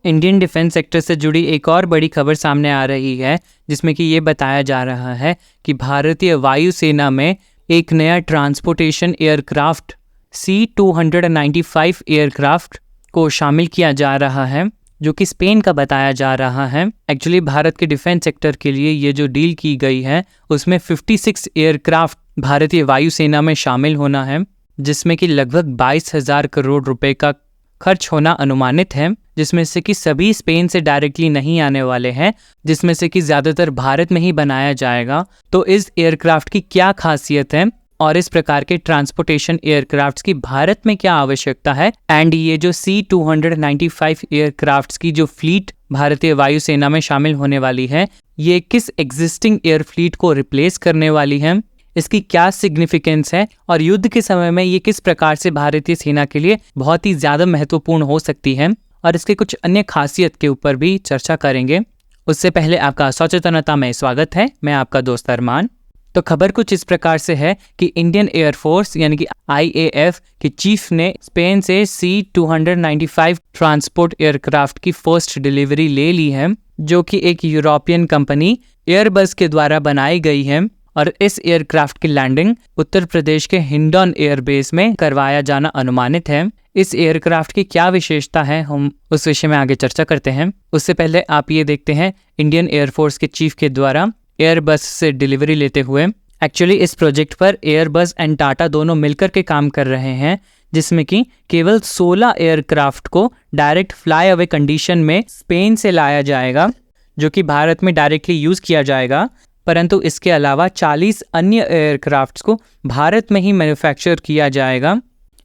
Indian defence sector से जुड़ी एक और बड़ी खबर सामने आ रही है, जिसमें कि ये बताया जा रहा है कि भारतीय वायुसेना में एक नया ट्रांसपोर्टेशन एयरक्राफ्ट C-295 एयरक्राफ्ट को शामिल किया जा रहा है, जो कि स्पेन का बताया जा रहा है। एक्चुअली भारत के डिफेंस सेक्टर के लिए ये जो डील की गई है उसमें 56 एयरक्राफ्ट भारतीय वायुसेना में शामिल होना है, जिसमें कि लगभग 22,000 करोड़ रुपए का खर्च होना अनुमानित है, जिसमें से कि सभी स्पेन से डायरेक्टली नहीं आने वाले हैं, जिसमें से कि ज़्यादातर भारत में ही बनाया जाएगा। तो इस एयरक्राफ्ट की क्या खासियत है और इस प्रकार के ट्रांसपोर्टेशन एयरक्राफ्ट्स की भारत में क्या आवश्यकता है, एंड ये जो C-295 एयरक्राफ्ट्स की जो फ्लीट भारतीय वायुसेना में शामिल होने वाली है, ये किस एग्जिस्टिंग एयर फ्लीट को रिप्लेस करने वाली है, इसकी क्या सिग्निफिकेंस है और युद्ध के समय में ये किस प्रकार से भारतीय सेना के लिए बहुत ही ज़्यादा महत्वपूर्ण हो सकती है, और इसके कुछ अन्य खासियत के ऊपर भी चर्चा करेंगे। उससे पहले आपका सचेतनता में स्वागत है। मैं आपका दोस्त अरमान। तो खबर कुछ इस प्रकार से है कि इंडियन एयरफोर्स यानी कि IAF के चीफ ने स्पेन से C-295 ट्रांसपोर्ट एयरक्राफ्ट की फर्स्ट डिलीवरी ले ली है, जो कि एक यूरोपियन कंपनी एयरबस के द्वारा बनाई गई है, और इस एयरक्राफ्ट की लैंडिंग उत्तर प्रदेश के हिंडन एयरबेस में करवाया जाना अनुमानित है। इस एयरक्राफ्ट की क्या विशेषता है, हम उस विषय में आगे चर्चा करते हैं। उससे पहले आप ये देखते हैं इंडियन एयरफोर्स के चीफ के द्वारा एयरबस से डिलीवरी लेते हुए। एक्चुअली इस प्रोजेक्ट पर एयरबस एंड टाटा दोनों मिलकर के काम कर रहे हैं, जिसमें कि केवल 16 एयरक्राफ्ट को डायरेक्ट फ्लाई अवे कंडीशन में स्पेन से लाया जाएगा, जो कि भारत में डायरेक्टली यूज़ किया जाएगा, परंतु इसके अलावा 40 अन्य एयरक्राफ्ट्स को भारत में ही मैन्युफैक्चर किया जाएगा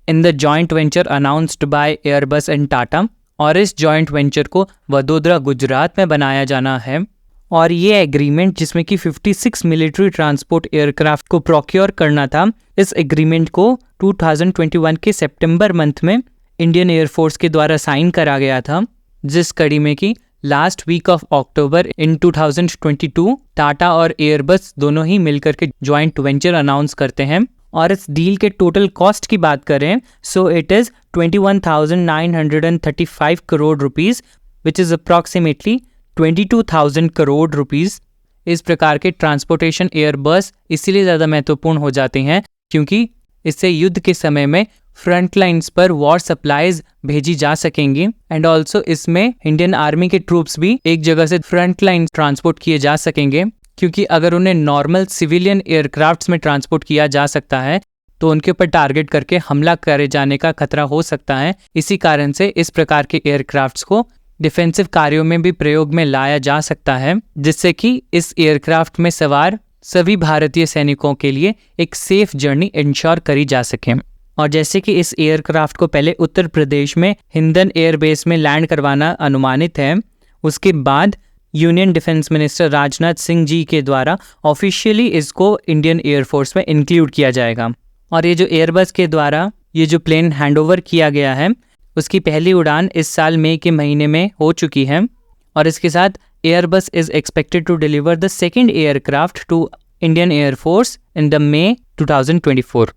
in the joint venture announced by Airbus and Tata. और इस जॉइंट वेंचर को वडोदरा गुजरात में बनाया जाना है। और ये एग्रीमेंट, जिसमें कि 56 मिलिट्री ट्रांसपोर्ट एयरक्राफ्ट को प्रोक्योर करना था, इस एग्रीमेंट को 2021 के सितंबर मंथ में इंडियन एयरफोर्स के द्वारा साइन करा गया था, जिस कड़ी में कि लास्ट वीक ऑफ अक्टूबर इन 2022 टाटा और एयरबस दोनों ही मिलकर के जॉइंट वेंचर अनाउंस करते हैं। और इस डील के टोटल कॉस्ट की बात करें so it is 21,935 crore rupees, which is approximately 22,000 crore rupees. इस प्रकार के ट्रांसपोर्टेशन एयरबस इसीलिए ज़्यादा महत्वपूर्ण हो जाते हैं क्योंकि इससे युद्ध के समय में फ्रंट लाइन्स पर वॉर सप्लाईज भेजी जा सकेंगी, एंड ऑल्सो इसमें इंडियन आर्मी के ट्रूप्स भी एक जगह से फ्रंट लाइन ट्रांसपोर्ट किए जा सकेंगे, क्योंकि अगर उन्हें नॉर्मल सिविलियन एयरक्राफ्ट्स में ट्रांसपोर्ट किया जा सकता है तो उनके ऊपर टारगेट करके हमला करे जाने का खतरा हो सकता है। इसी कारण से इस प्रकार के एयरक्राफ्ट्स को डिफेंसिव कार्यों में भी प्रयोग में लाया जा सकता है, जिससे कि इस एयरक्राफ्ट में सवार सभी भारतीय सैनिकों के लिए एक सेफ जर्नी इंश्योर करी जा सके। और जैसे कि इस एयरक्राफ्ट को पहले उत्तर प्रदेश में हिंडन एयरबेस में लैंड करवाना अनुमानित है, उसके बाद union defence minister Rajnath Singh ji के द्वारा ऑफिशियली इसको इंडियन एयरफोर्स में इंक्लूड किया जाएगा। और ये जो एयरबस के द्वारा ये जो प्लेन हैंडओवर किया गया है, उसकी पहली उड़ान इस साल मई के महीने में हो चुकी है, और इसके साथ Airbus is expected to deliver the second aircraft to Indian Air Force in the May 2024।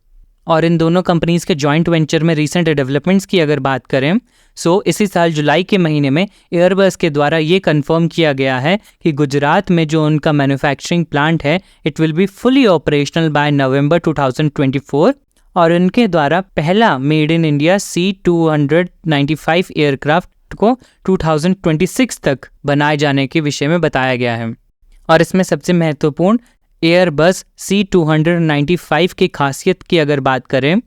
और इन दोनों कंपनीज के जॉइंट वेंचर में रीसेंट डेवलपमेंट्स की अगर बात करें सो इसी साल जुलाई के महीने में एयरबस के द्वारा ये कंफर्म किया गया है कि गुजरात में जो उनका मैन्युफैक्चरिंग प्लांट है it will be fully operational by November 2024, और उनके द्वारा पहला made in India C-295 aircraft को 2026 तक बनाए जाने के विषय में बताया गया है। और इसमें सबसे महत्वपूर्ण एयरबस C-295 की खासियत की अगर बात करें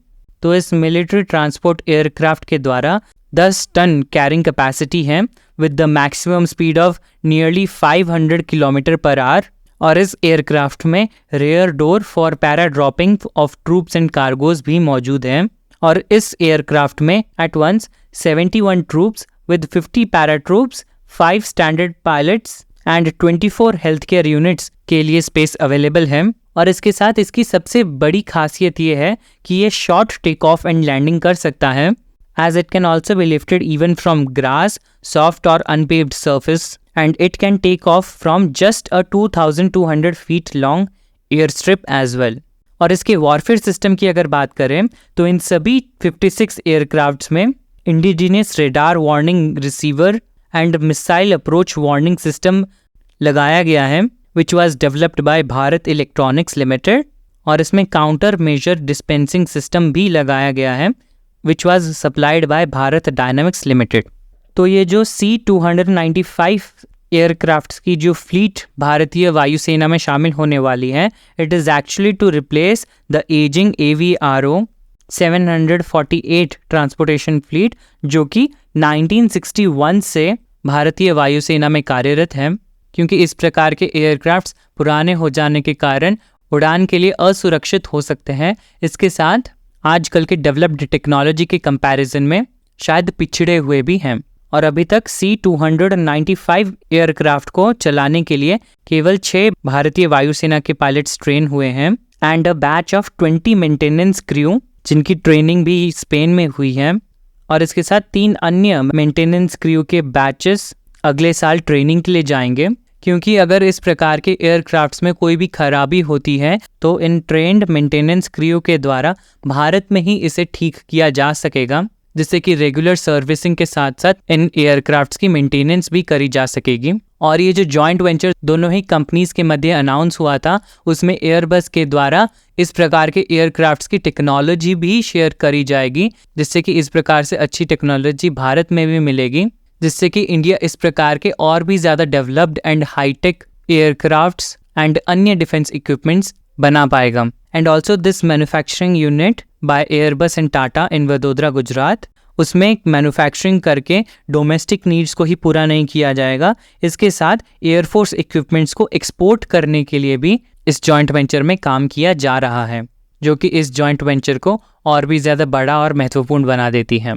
तो इस मिलिट्री ट्रांसपोर्ट एयरक्राफ्ट के द्वारा 10 टन कैरिंग कैपेसिटी है with the maximum speed of nearly 500 kilometre per hour. और इस एयरक्राफ्ट में rear door for para dropping of troops and cargoes भी मौजूद हैं। और इस एयरक्राफ्ट में at once 71 troops with 50 para troops, 5 standard pilots and 24 health care units के लिए स्पेस अवेलेबल है। और इसके साथ इसकी सबसे बड़ी खासियत ये है कि ये short take off and landing कर सकता है, as it can also be lifted even from grass, soft or unpaved surface, and it can take off from just a 2,200 feet long airstrip as well. और इसके warfare system की अगर बात करें तो इन सभी 56 एयरक्राफ्ट्स में indigenous radar warning receiver and missile approach warning system लगाया गया है which was developed by Bharat electronics limited, और इसमें काउंटर मेजर डिस्पेंसिंग सिस्टम भी लगाया गया है which was supplied by Bharat dynamics limited. तो ये जो C-295 एयरक्राफ्ट्स की जो फ्लीट भारतीय वायुसेना में शामिल होने वाली है, it is actually to replace the ageing AVRO 748 transportation fleet, जो कि 1961 से भारतीय वायुसेना में कार्यरत है। क्योंकि इस प्रकार के एयरक्राफ्ट्स पुराने हो जाने के कारण उड़ान के लिए असुरक्षित हो सकते हैं, इसके साथ आजकल के डेवलप्ड टेक्नोलॉजी के कंपैरिजन में शायद पिछड़े हुए भी हैं। और अभी तक C-295 एयरक्राफ्ट को चलाने के लिए केवल 6 भारतीय वायुसेना के पायलट्स ट्रेन हुए हैं and a batch of 20 maintenance crew, जिनकी ट्रेनिंग भी स्पेन में हुई है। और इसके साथ 3 अन्य मेंटेनेंस क्रू के बैचेस अगले साल ट्रेनिंग के लिए जाएंगे। क्योंकि अगर इस प्रकार के एयरक्राफ्ट्स में कोई भी खराबी होती है तो इन ट्रेंड मेंटेनेंस क्रू के द्वारा भारत में ही इसे ठीक किया जा सकेगा, जिससे कि रेगुलर सर्विसिंग के साथ साथ इन एयरक्राफ्ट्स की मेंटेनेंस भी करी जा सकेगी। और ये जो जॉइंट वेंचर दोनों ही कंपनीज के मध्य अनाउंस हुआ था, उसमें एयरबस के द्वारा इस प्रकार के एयरक्राफ्ट्स की टेक्नोलॉजी भी शेयर करी जाएगी, जिससे कि इस प्रकार से अच्छी टेक्नोलॉजी भारत में भी मिलेगी, जिससे कि इंडिया इस प्रकार के और भी ज़्यादा developed and high tech aircrafts and अन्य डिफेंस इक्विपमेंट्स बना पाएगा। And also this manufacturing unit by Airbus and Tata in Vadodara Gujarat, उसमें मैन्युफैक्चरिंग करके डोमेस्टिक नीड्स को ही पूरा नहीं किया जाएगा, इसके साथ एयरफोर्स इक्विपमेंट्स को एक्सपोर्ट करने के लिए भी इस जॉइंट वेंचर में काम किया जा रहा है, जो कि इस जॉइंट वेंचर को और भी ज़्यादा बड़ा और महत्वपूर्ण बना देती है।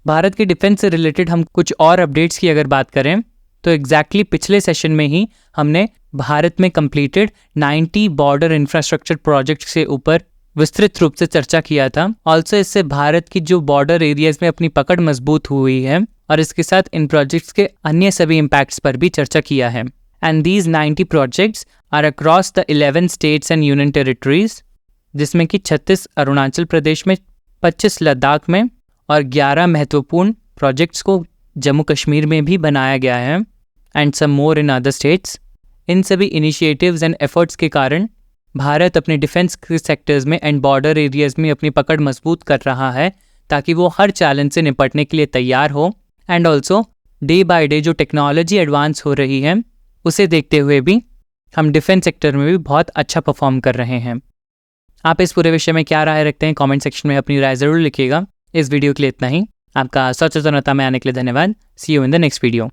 भारत के डिफेंस से रिलेटेड हम कुछ और अपडेट्स की अगर बात करें तो एग्जैक्टली पिछले सेशन में ही हमने भारत में कंप्लीटेड 90 बॉर्डर इंफ्रास्ट्रक्चर प्रोजेक्ट्स के ऊपर विस्तृत रूप से चर्चा किया था। ऑल्सो इससे भारत की जो बॉर्डर एरियाज में अपनी पकड़ मजबूत हुई है, और इसके साथ इन प्रोजेक्ट्स के अन्य सभी इम्पैक्ट्स पर भी चर्चा किया है। And these 90 projects are across the 11 states and union territories, जिसमें कि 36 अरुणाचल प्रदेश में, 25 लद्दाख में और 11 महत्वपूर्ण प्रोजेक्ट्स को जम्मू कश्मीर में भी बनाया गया है and some more in other states. इन सभी इनिशिएटिव्स एंड एफर्ट्स के कारण भारत अपने डिफेंस के सेक्टर्स में एंड बॉर्डर एरियाज में अपनी पकड़ मजबूत कर रहा है, ताकि वो हर चैलेंज से निपटने के लिए तैयार हो। And also day by day जो टेक्नोलॉजी एडवांस हो रही है, उसे देखते हुए भी हम डिफेंस सेक्टर में भी बहुत अच्छा परफॉर्म कर रहे हैं। आप इस पूरे विषय में क्या राय रखते हैं, कमेंट सेक्शन में अपनी राय ज़रूर लिखिएगा। इस वीडियो के लिए इतना ही। आपका सचेतनता में आने के लिए धन्यवाद। See you in the next video.